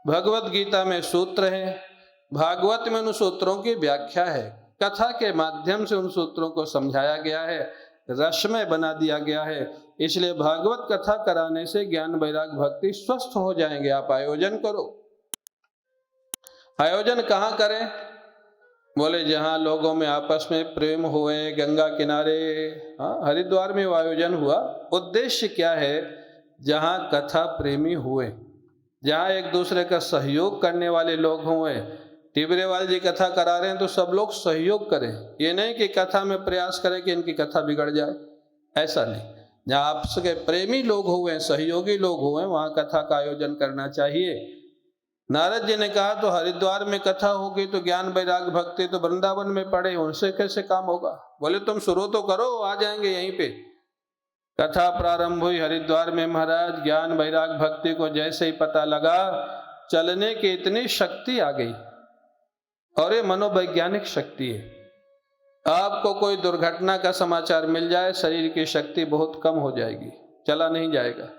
भगवत गीता में सूत्र है, भागवत में उन सूत्रों की व्याख्या है, कथा के माध्यम से उन सूत्रों को समझाया गया है, रसमय बना दिया गया है। इसलिए भागवत कथा कराने से ज्ञान वैराग्य भक्ति स्वस्थ हो जाएंगे। आप आयोजन करो। आयोजन कहाँ करें? बोले जहाँ लोगों में आपस में प्रेम हुए, गंगा किनारे। हरिद्वार में वो आयोजन हुआ। उद्देश्य क्या है? जहाँ कथा प्रेमी हुए, जहाँ एक दूसरे का सहयोग करने वाले लोग हुए। टिबरेवाल जी कथा करा रहे हैं तो सब लोग सहयोग करें, ये नहीं कि कथा में प्रयास करें कि इनकी कथा बिगड़ जाए, ऐसा नहीं। जहाँ आपस के प्रेमी लोग हुए, सहयोगी लोग हुए, वहाँ कथा का आयोजन करना चाहिए। नारद जी ने कहा तो हरिद्वार में कथा होगी तो ज्ञान वैराग्य भक्ति तो वृंदावन में पड़े, उनसे कैसे काम होगा? बोले तुम शुरू तो करो, आ जाएंगे यहीं पे। कथा प्रारंभ हुई हरिद्वार में महाराज। ज्ञान वैराग्य भक्ति को जैसे ही पता लगा, चलने की इतनी शक्ति आ गई, और ये मनोवैज्ञानिक शक्ति है। आपको कोई दुर्घटना का समाचार मिल जाए, शरीर की शक्ति बहुत कम हो जाएगी, चला नहीं जाएगा।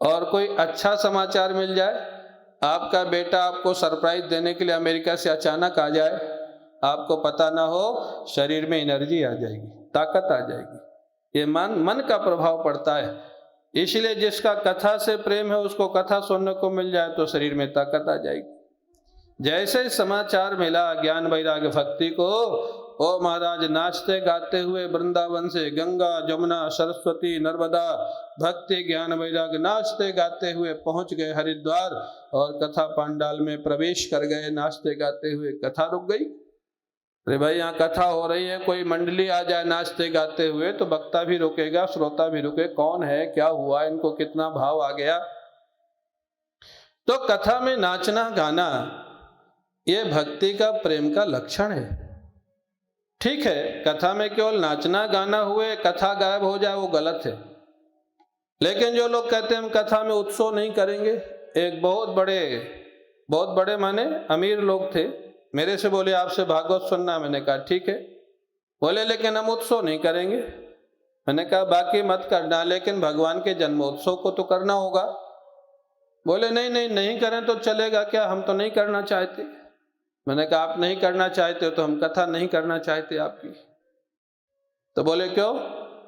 और कोई अच्छा समाचार मिल जाए, आपका बेटा आपको सरप्राइज देने के लिए अमेरिका से अचानक आ जाए, आपको पता ना हो, शरीर में एनर्जी आ जाएगी, ताकत आ जाएगी। ये मन का प्रभाव पड़ता है। इसलिए जिसका कथा से प्रेम है, उसको कथा सुनने को मिल जाए तो शरीर में ताकत आ जाएगी। जैसे समाचार मिला ज्ञान वैराग्य भक्ति को, ओ महाराज नाचते गाते हुए वृंदावन से गंगा जमुना सरस्वती नर्मदा भक्ति ज्ञान वैराग्य नाचते गाते हुए पहुंच गए हरिद्वार, और कथा पंडाल में प्रवेश कर गए। नाचते गाते हुए कथा रुक गई। अरे भाई यहाँ कथा हो रही है, कोई मंडली आ जाए नाचते गाते हुए तो वक्ता भी रुकेगा, श्रोता भी रुके, कौन है, क्या हुआ, इनको कितना भाव आ गया। तो कथा में नाचना गाना ये भक्ति का प्रेम का लक्षण है। ठीक है, कथा में केवल नाचना गाना हुए, कथा गायब हो जाए, वो गलत है। लेकिन जो लोग कहते हैं हम कथा में उत्सव नहीं करेंगे, एक बहुत बड़े माने अमीर लोग थे, मेरे से बोले आपसे भागवत सुनना। मैंने कहा ठीक है। बोले लेकिन हम उत्सव नहीं करेंगे। मैंने कहा बाकी मत करना, लेकिन भगवान के जन्मोत्सव को तो करना होगा। बोले नहीं करें तो चलेगा क्या, हम तो नहीं करना चाहते। मैंने कहा आप नहीं करना चाहते हो तो हम कथा नहीं करना चाहते आपकी। तो बोले क्यों?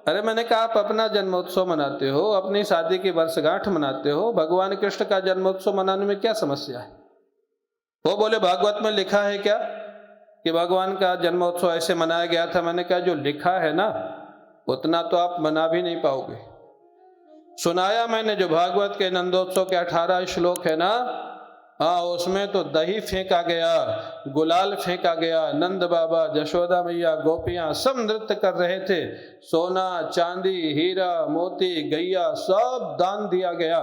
अरे मैंने कहा आप अपना जन्मोत्सव मनाते हो, अपनी शादी की वर्षगांठ मनाते हो, भगवान कृष्ण का जन्मोत्सव मनाने में क्या समस्या है? वो बोले भागवत में लिखा है क्या कि भगवान का जन्मोत्सव ऐसे मनाया गया था? मैंने कहा जो लिखा है ना उतना तो आप मना भी नहीं पाओगे। सुनाया मैंने जो भागवत के नंदोत्सव के 18 श्लोक है ना, उसमें तो दही फेंका गया, गुलाल फेंका गया, नंद बाबा जशोदा मैया गोपियां सब नृत्य कर रहे थे, सोना चांदी हीरा मोती गैया सब दान दिया गया।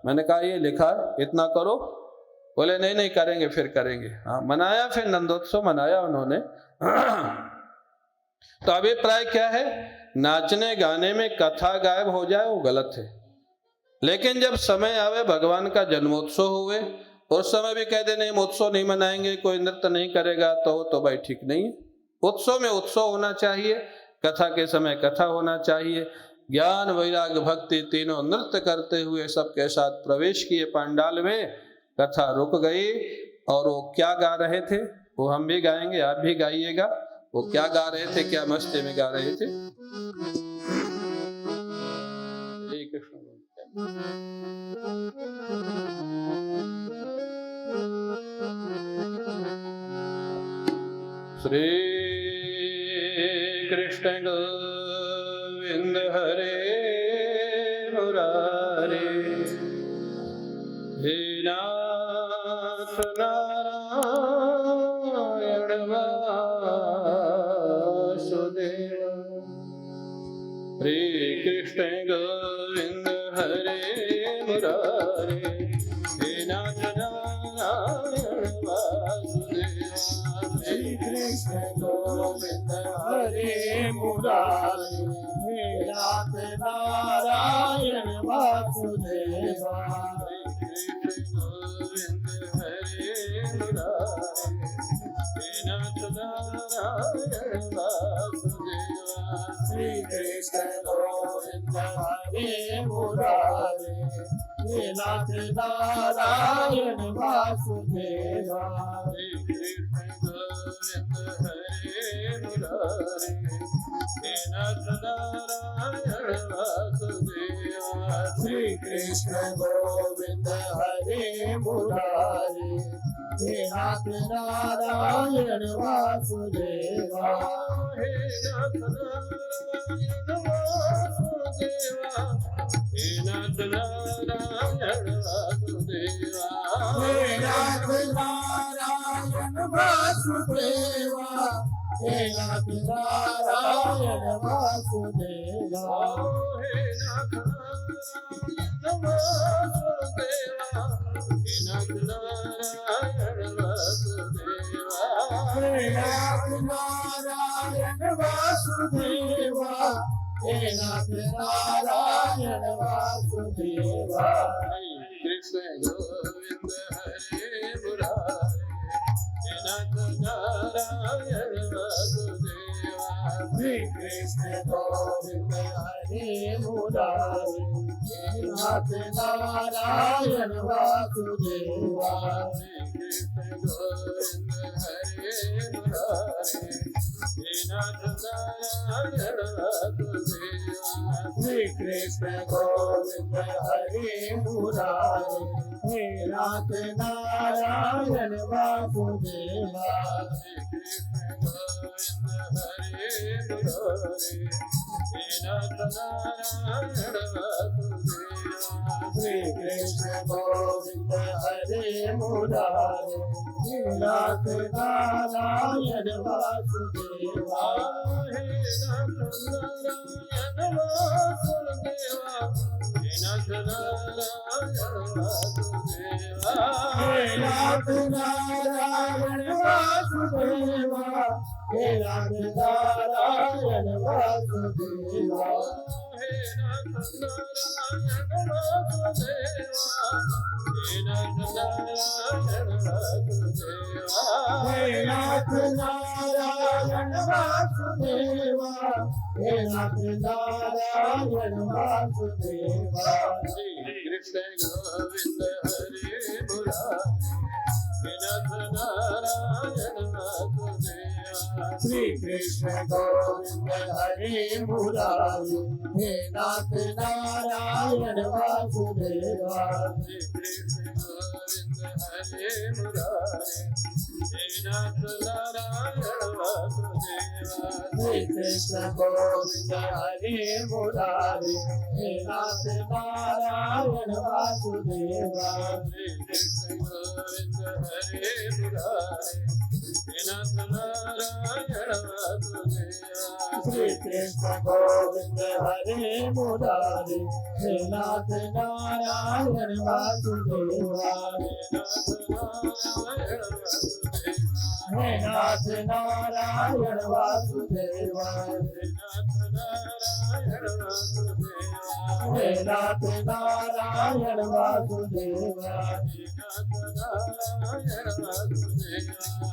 मैंने कहा ये लिखा इतना करो। बोले नहीं करेंगे, फिर करेंगे। मनाया, फिर नंदोत्सव मनाया उन्होंने। तो अभिप्राय क्या है? नाचने गाने में कथा गायब हो जाए वो गलत है। लेकिन जब समय आवे भगवान का जन्मोत्सव हुए, उस समय भी कह दे नहीं उत्सव नहीं मनाएंगे, कोई नृत्य नहीं करेगा, तो भाई ठीक नहीं है। उत्सव में उत्सव होना चाहिए, कथा के समय कथा होना चाहिए। ज्ञान वैराग्य भक्ति तीनों नृत्य करते हुए सबके साथ प्रवेश किए पंडाल में। कथा रुक गई, और वो क्या गा रहे थे वो हम भी गाएंगे, आप भी गाइएगा। वो क्या गा रहे थे, क्या मस्ती में गा रहे थे। श्री कृष्ण गोविंद हरे मुरारे, हे नाथ नारायण वासुदेव। हरे कृष्ण गोविंद हरे मुरारे, हे नाथ नारायण वासुदेव। श्री कृष्ण गोविंद हरे मुरारे, हे नाथ नारायण वासुदेवा। श्री कृष्ण गोविंद हरे मुरारे, हे नाथ नारायण वासुदेवा। श्री कृष्ण गोविंद हरे मुरारे, हे नाथ नारायण वासुदेवा। श्री कृष्ण गोविंद हरे मुरारे, हे नाथ नारायण वासुदेवा। हे नाथ नारायण वासुदेवा, हे नाथ नारायण वासुदेवा। हे नाथ नारायण वासुदेवा, हे नाथ नारायण वासुदेवा। हे नाथ नारायण वासुदेवा, हे नाथ नारायण वासुदेवा। हे नाथ नारायण वासुदेवा, हे नाथ नारायण वासुदेवा। कृष्ण गोविंद हरे मुरारे, हे नाथ नारायण वासुदेवा। श्री कृष्ण गोविंद हरे मुरारे, हे नाथ नारायण वासुदेवा। श्री कृष्ण गोविंद हरे मुरारे, हे नाथ नारायण वासुदेवा। श्री कृष्ण गोविंद हरे मुरारे, हे नाथ नारायण वासुदेवा। श्री कृष्ण गोविंद हरे मुरारे, हे नाथ नारायण वासुदेवा। श्री कृष्ण गोविंद हरे मुरारे, हे नाथ नारायण वासुदेवा। हे नाथ नारायण वासुदेवा, हे नाथ नारायण वासुदेवा। हे नाथ नारायण वासुदेवा, हे नाथ नारायण वासुदेवा। हे नाथ नारायण वासुदेवा, हे नाथ नारायण वासुदेवा। हे नाथ नारायण वासुदेवा, हे नाथ नारायण वासुदेवा। श्री कृष्ण गोविंद हरे मुरारे, हे नाथ नारायण वासुदेवा। श्री कृष्ण गोविंद हरे मुरारे, हे नाथ नारायण वासुदेवा। श्री कृष्ण गोविंद हरे मुरारे, हे नाथ नारायण वासुदेवा। श्री कृष्ण गोविंद हरे मुरारे, हे नाथ नारायण वासुदेवा। श्री कृष्ण गोविंद हरे मुरारे, हे नाथ नारायण वासुदेवा। श्री कृष्ण गोविंद हरे मुरारे, हे नाथ नारायण वासुदेवा। हे नाथ नारायण वासुदेवा। हे नाथ नारायण वासुदेवा।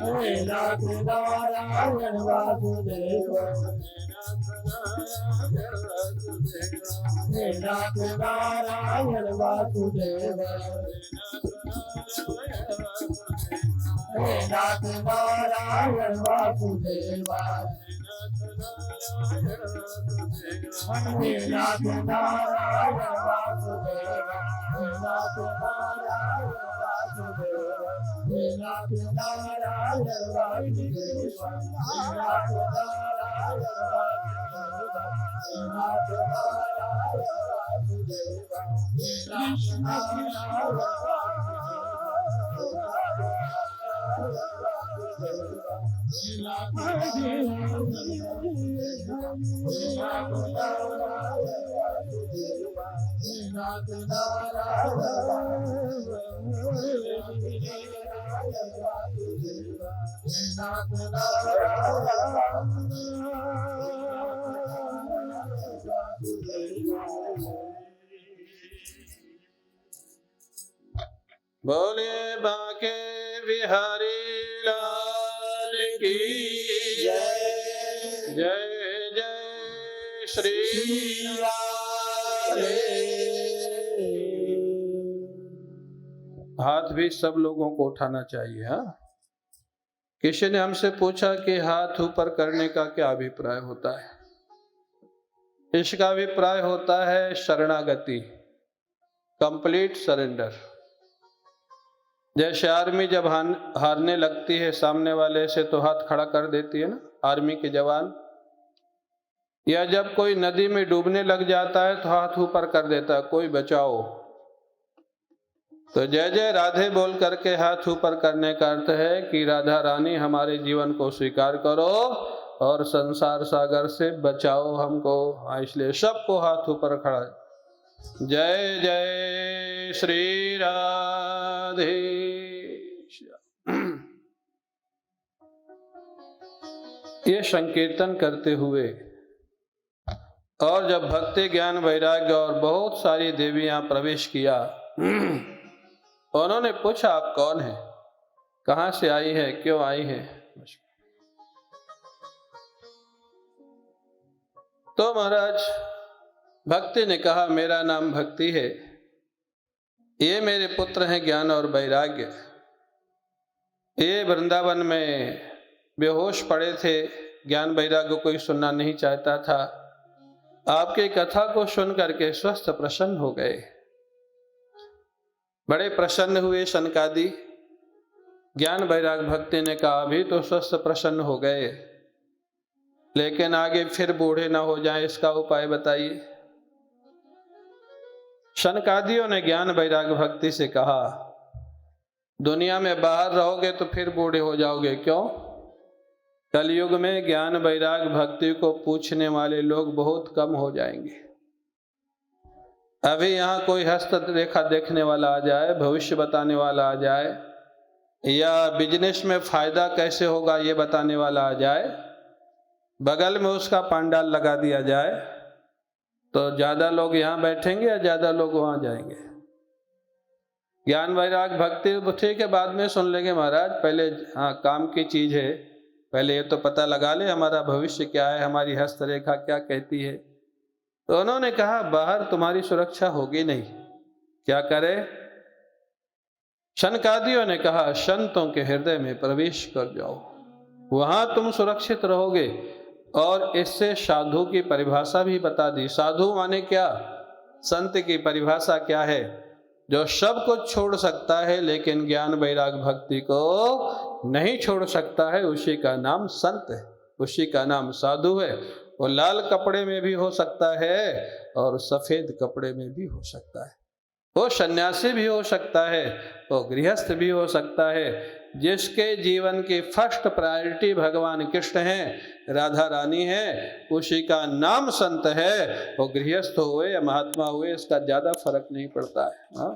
हे नाथ नारायण वासुदेवा। हे नाथ नारायण वासुदेवा। हे नाथ नारायण वासुदेवा। हे नाथ नारायण वासुदेवा। हे नाथ नारायण वासुदेवा। हे नाथ नारायण वासुदेवा। हे नाथ नारायण वासुदेवा। हे नाथ नारायण वासुदेवा। हे नाथ नारायण बोले बांके बिहारी लाल की जय। जय जय श्री राम। रे। हाथ भी सब लोगों को उठाना चाहिए। हाँ, किसी ने हमसे पूछा कि हाथ ऊपर करने का क्या अभिप्राय होता है। इसका अभिप्राय होता है शरणागति, कंप्लीट सरेंडर। जैसे आर्मी जब हारने लगती है सामने वाले से तो हाथ खड़ा कर देती है ना, आर्मी के जवान। या जब कोई नदी में डूबने लग जाता है तो हाथ ऊपर कर देता है, कोई बचाओ। तो जय जय राधे बोल करके हाथ ऊपर करने का अर्थ है कि राधा रानी हमारे जीवन को स्वीकार करो और संसार सागर से बचाओ हमको। इसलिए सबको हाथ ऊपर खड़ा। जय जय श्री राधे। ये संकीर्तन करते हुए और जब भक्ति ज्ञान वैराग्य और बहुत सारी देवियां प्रवेश किया, उन्होंने पूछा आप कौन हैं, कहां से आई है, क्यों आई है। तो महाराज भक्ति ने कहा मेरा नाम भक्ति है, ये मेरे पुत्र हैं ज्ञान और वैराग्य। ये वृंदावन में बेहोश पड़े थे, ज्ञान वैराग्य कोई सुनना नहीं चाहता था। आपकी कथा को सुन करके स्वस्थ प्रसन्न हो गए, बड़े प्रसन्न हुए सनकादि। ज्ञान वैराग भक्ति ने कहा अभी तो स्वस्थ प्रसन्न हो गए, लेकिन आगे फिर बूढ़े ना हो जाएं, इसका उपाय बताइए। सनकादियों ने ज्ञान वैराग भक्ति से कहा दुनिया में बाहर रहोगे तो फिर बूढ़े हो जाओगे। क्यों? कलयुग में ज्ञान वैराग भक्ति को पूछने वाले लोग बहुत कम हो जाएंगे। अभी यहाँ कोई हस्तरेखा देखने वाला आ जाए, भविष्य बताने वाला आ जाए, या बिजनेस में फायदा कैसे होगा ये बताने वाला आ जाए, बगल में उसका पंडाल लगा दिया जाए, तो ज्यादा लोग यहाँ बैठेंगे या ज्यादा लोग वहां जाएंगे। ज्ञान वैराग भक्ति ठीक है बाद में सुन लेंगे महाराज, पहले हाँ काम की चीज है, पहले ये तो पता लगा ले हमारा भविष्य क्या है, हमारी हस्तरेखा क्या कहती है। तो उन्होंने कहा बाहर तुम्हारी सुरक्षा होगी नहीं, क्या करे। शनकादियों ने कहा संतों के हृदय में प्रवेश कर जाओ, वहां तुम सुरक्षित रहोगे। और इससे साधु की परिभाषा भी बता दी। साधु माने क्या, संत की परिभाषा क्या है, जो सब कुछ छोड़ सकता है लेकिन ज्ञान वैराग भक्ति को नहीं छोड़ सकता है, उसी का नाम संत है, उसी का नाम साधु है। वो लाल कपड़े में भी हो सकता है और सफेद कपड़े में भी हो सकता है, वो सन्यासी भी हो सकता है, वो गृहस्थ भी हो सकता है। जिसके जीवन की फर्स्ट प्रायोरिटी भगवान कृष्ण हैं, राधा रानी है, उसी का नाम संत है। वो गृहस्थ हुए या महात्मा हुए इसका ज्यादा फर्क नहीं पड़ता है। हाँ,